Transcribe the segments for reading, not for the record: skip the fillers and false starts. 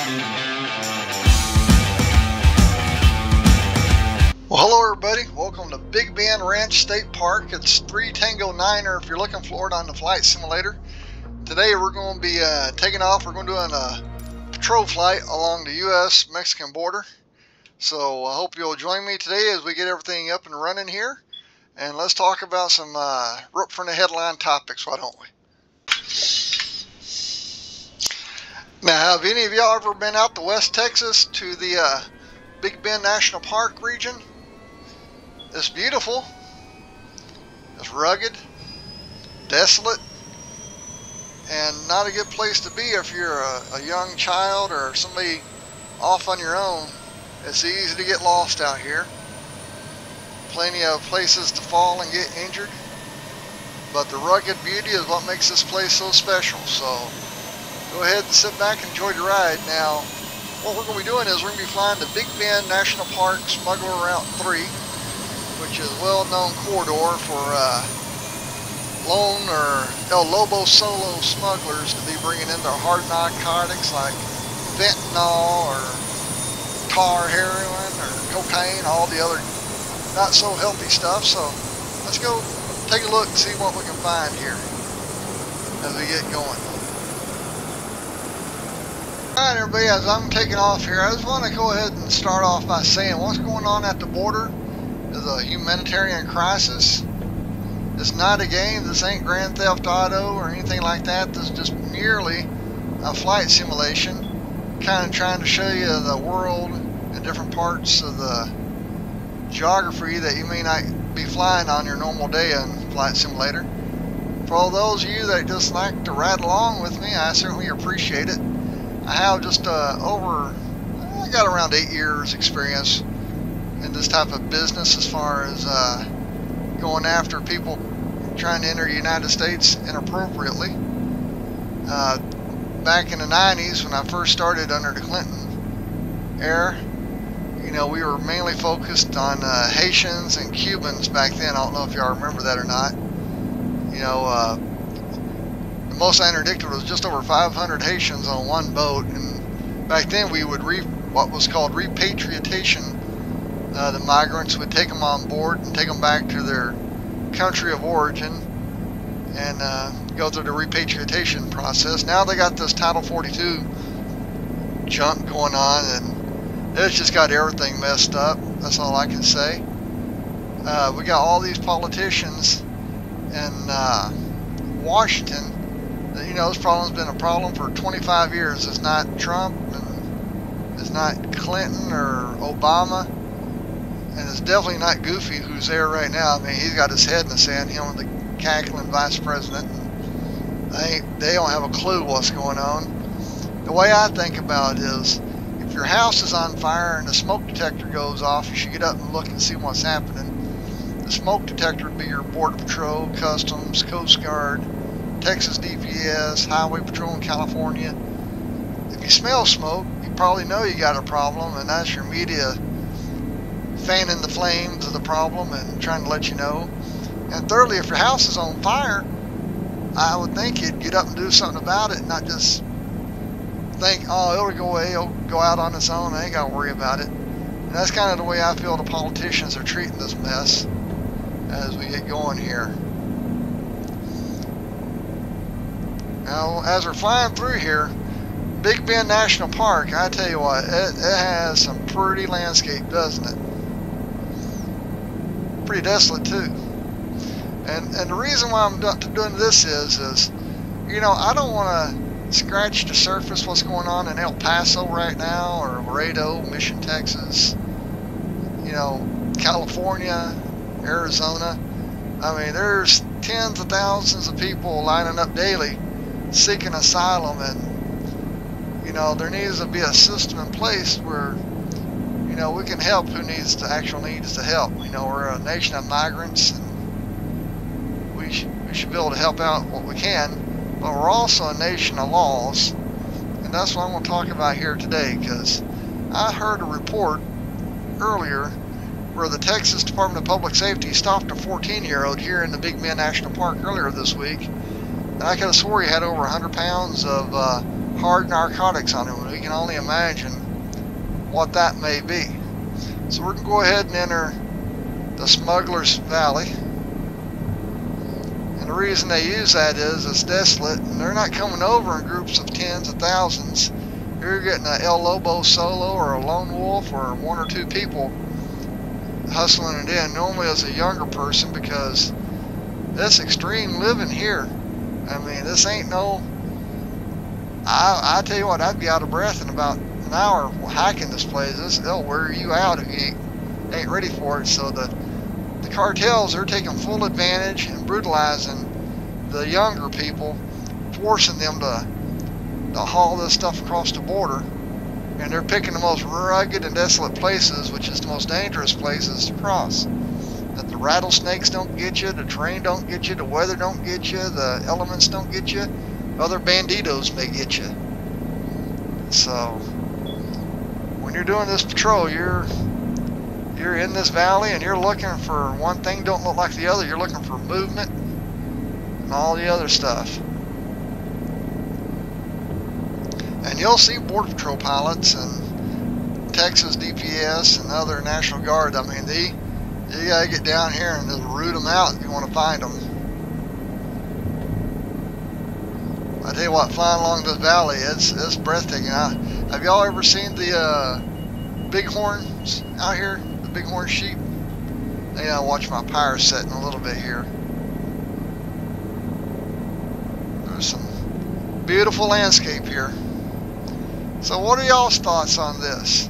Well, hello everybody, welcome to Big Bend Ranch State Park. It's 3 Tango 9er if you're looking for it on the flight simulator. Today we're going to be taking off. We're going to do a patrol flight along the U.S.-Mexican border. So I hope you'll join me today as we get everything up and running here. And let's talk about some right from the headline topics, why don't we? Now, have any of y'all ever been out to West Texas to the Big Bend National Park region? It's beautiful. It's rugged, desolate, and not a good place to be if you're a young child or somebody off on your own. It's easy to get lost out here. Plenty of places to fall and get injured, but the rugged beauty is what makes this place so special. So go ahead and sit back and enjoy the ride. Now, what we're going to be doing is we're going to be flying the Big Bend National Park Smuggler Route 3, which is a well-known corridor for lone or El Lobo solo smugglers to be bringing in their hard narcotics like fentanyl or tar heroin or cocaine, all the other not so healthy stuff. So let's go take a look and see what we can find here as we get going. Alright everybody, as I'm taking off here, I just want to go ahead and start off by saying what's going on at the border is a humanitarian crisis. It's not a game. This ain't Grand Theft Auto or anything like that. This is just merely a flight simulation, kind of trying to show you the world and different parts of the geography that you may not be flying on your normal day in Flight Simulator. For all those of you that just like to ride along with me, I certainly appreciate it. I have just I got around 8 years experience in this type of business as far as going after people trying to enter the United States inappropriately. Back in the 90s when I first started under the Clinton era, you know, we were mainly focused on Haitians and Cubans back then. I don't know if y'all remember that or not. You know, the most I interdicted was just over 500 Haitians on one boat, and back then we would what was called repatriation. The migrants would take them on board and take them back to their country of origin and go through the repatriation process. Now they got this Title 42 junk going on, and it's just got everything messed up. That's all I can say. We got all these politicians in Washington. You know, this problem's been a problem for 25 years. It's not Trump, and it's not Clinton or Obama, and it's definitely not Goofy who's there right now. I mean, he's got his head in the sand, him and the cackling vice president. They don't have a clue what's going on. The way I think about it is, if your house is on fire and the smoke detector goes off, you should get up and look and see what's happening. The smoke detector would be your Border Patrol, Customs, Coast Guard, Texas DPS, Highway Patrol in California. If you smell smoke, you probably know you got a problem, and that's your media fanning the flames of the problem and trying to let you know. And thirdly, if your house is on fire, I would think you'd get up and do something about it, not just think, oh, it'll go away, it'll go out on its own, I ain't got to worry about it. And that's kind of the way I feel the politicians are treating this mess as we get going here. Now, as we're flying through here, Big Bend National Park, I tell you what, it has some pretty landscape, doesn't it? Pretty desolate too. And the reason why I'm doing this is, you know, I don't want to scratch the surface what's going on in El Paso right now, or Laredo, Mission, Texas, you know, California, Arizona. I mean, there's tens of thousands of people lining up daily seeking asylum, and you know, there needs to be a system in place where, you know, we can help who needs to needs to help. You know, we're a nation of migrants, and we should be able to help out what we can, but we're also a nation of laws, and that's what I'm going to talk about here today, because I heard a report earlier where the Texas Department of Public Safety stopped a 14-year-old here in the Big Bend National Park earlier this week, and I could have swore he had over 100 pounds of hard narcotics on him. We can only imagine what that may be. So we're going to go ahead and enter the Smuggler's Valley. And the reason they use that is it's desolate, and they're not coming over in groups of tens of thousands. You're getting a El Lobo solo or a lone wolf or one or two people hustling it in, normally as a younger person, because this extreme living here, I mean, this ain't no, I tell you what, I'd be out of breath in about an hour hiking this place. They'll wear you out if you ain't ready for it. So the cartels are taking full advantage and brutalizing the younger people, forcing them to haul this stuff across the border, and they're picking the most rugged and desolate places, which is the most dangerous places to cross. That the rattlesnakes don't get you, the terrain don't get you, the weather don't get you, the elements don't get you, other banditos may get you. So when you're doing this patrol, you're in this valley and you're looking for one thing don't look like the other. You're looking for movement and all the other stuff. And you'll see Border Patrol pilots and Texas DPS and other National Guard. I mean, you gotta get down here and just root them out if you want to find them. I tell you what, flying along this valley, it's breathtaking. Have y'all ever seen the bighorns out here? The bighorn sheep? I gotta watch my power setting a little bit here. There's some beautiful landscape here. So what are y'all's thoughts on this?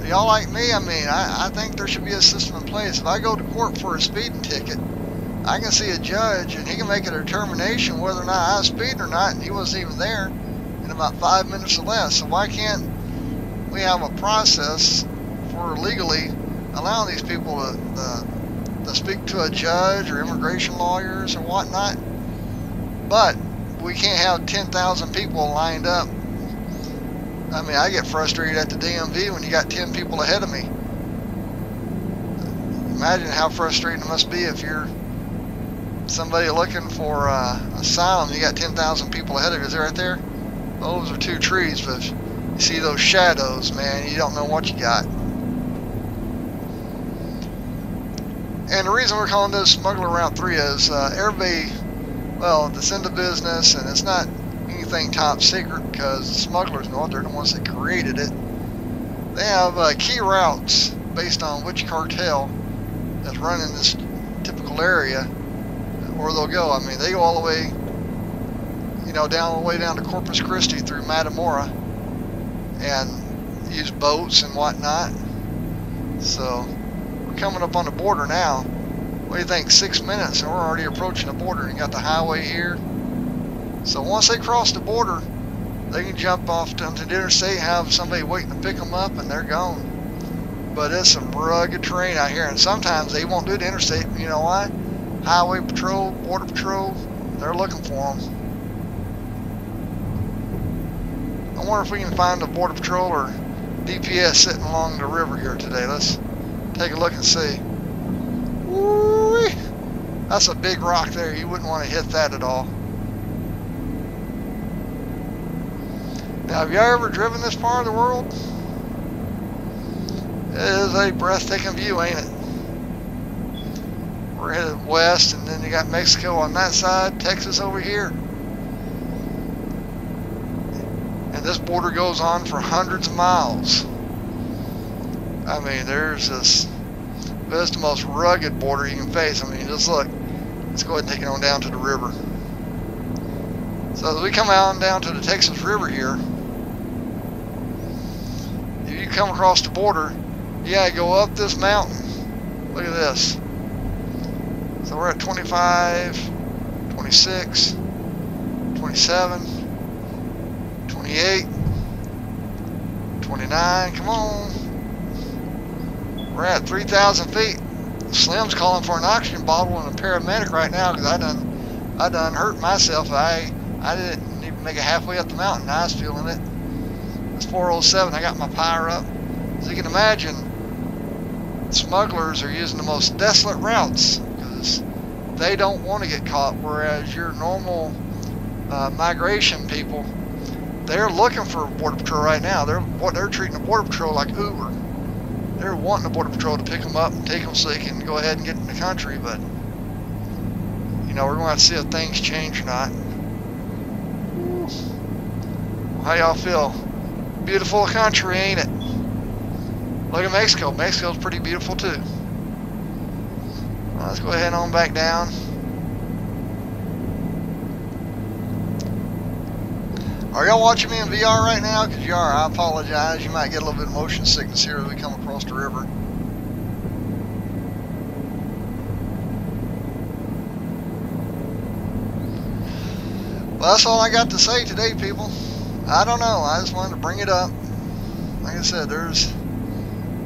Y'all like me? I mean, I think there should be a system in place. If I go to court for a speeding ticket, I can see a judge and he can make a determination whether or not I was speeding or not, and he wasn't even there in about 5 minutes or less. So why can't we have a process for legally allowing these people to speak to a judge or immigration lawyers or whatnot? But we can't have 10,000 people lined up. I mean, I get frustrated at the DMV when you got 10 people ahead of me. Imagine how frustrating it must be if you're somebody looking for asylum. You got 10,000 people ahead of you. Is it right there? Those are two trees, but if you see those shadows, man, you don't know what you got. And the reason we're calling this Smuggler Route 3 is everybody, well, it's in the business, and it's not anything top secret because the smugglers know it. They're the ones that created it. They have key routes based on which cartel is running this typical area, where they'll go. I mean, they go all the way, you know, all the way down to Corpus Christi through Matamora, and use boats and whatnot. So we're coming up on the border now. What do you think? 6 minutes and we're already approaching the border. You got the highway here. So once they cross the border, they can jump off onto the interstate, have somebody waiting to pick them up, and they're gone. But it's some rugged terrain out here, and sometimes they won't do the interstate. You know why? Highway Patrol, Border Patrol, they're looking for them. I wonder if we can find a Border Patrol or DPS sitting along the river here today. Let's take a look and see. Woo-wee. That's a big rock there. You wouldn't want to hit that at all. Now, have you ever driven this part of the world? It is a breathtaking view, ain't it? We're headed west, and then you got Mexico on that side, Texas over here. And this border goes on for hundreds of miles. I mean, there's this, this is the most rugged border you can face. I mean, just look. Let's go ahead and take it on down to the river. So as we come on down to the Texas River here, if you come across the border, you gotta go up this mountain. Look at this. So we're at 25, 26, 27, 28, 29, come on. We're at 3,000 feet. Slim's calling for an oxygen bottle and a paramedic right now because I done hurt myself. I didn't even make it halfway up the mountain. I was feeling it. It's 4:07. I got my power up. As you can imagine, smugglers are using the most desolate routes because they don't want to get caught, whereas your normal migration people, they're looking for Border Patrol right now. They're treating the Border Patrol like Uber. They're wanting the Border Patrol to pick them up and take them so they can go ahead and get in the country, but you know, we're going to have to see if things change or not. How y'all feel? Beautiful country, ain't it? Look at Mexico. Mexico's pretty beautiful too. Let's go ahead on back down. Are y'all watching me in VR right now? Because you are, I apologize. You might get a little bit of motion sickness here as we come across the river. Well, that's all I got to say today, people. I don't know. I just wanted to bring it up. Like I said, there's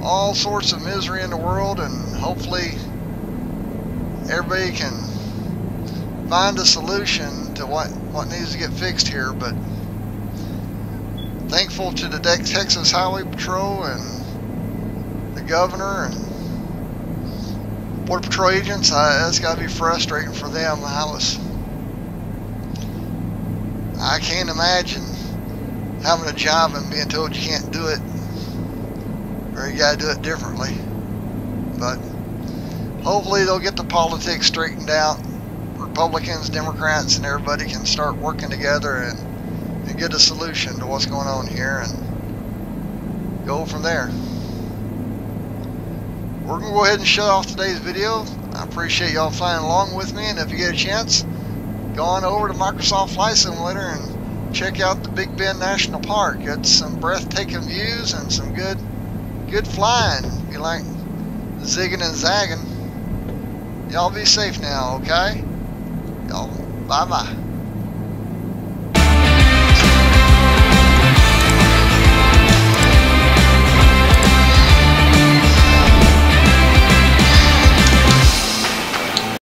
all sorts of misery in the world, and hopefully everybody can find a solution to what needs to get fixed here. But thankful to the Texas Highway Patrol and the governor and Border Patrol agents. That's got to be frustrating for them. I can't imagine having a job and being told you can't do it, or you got to do it differently. But hopefully they'll get the politics straightened out. Republicans, Democrats, and everybody can start working together and get a solution to what's going on here and go from there. We're going to go ahead and shut off today's video. I appreciate y'all flying along with me, and if you get a chance, go on over to Microsoft Flight Simulator and check out the Big Bend National Park. It's some breathtaking views and some good flying. You like zigging and zagging. Y'all be safe now, okay? Y'all, bye-bye.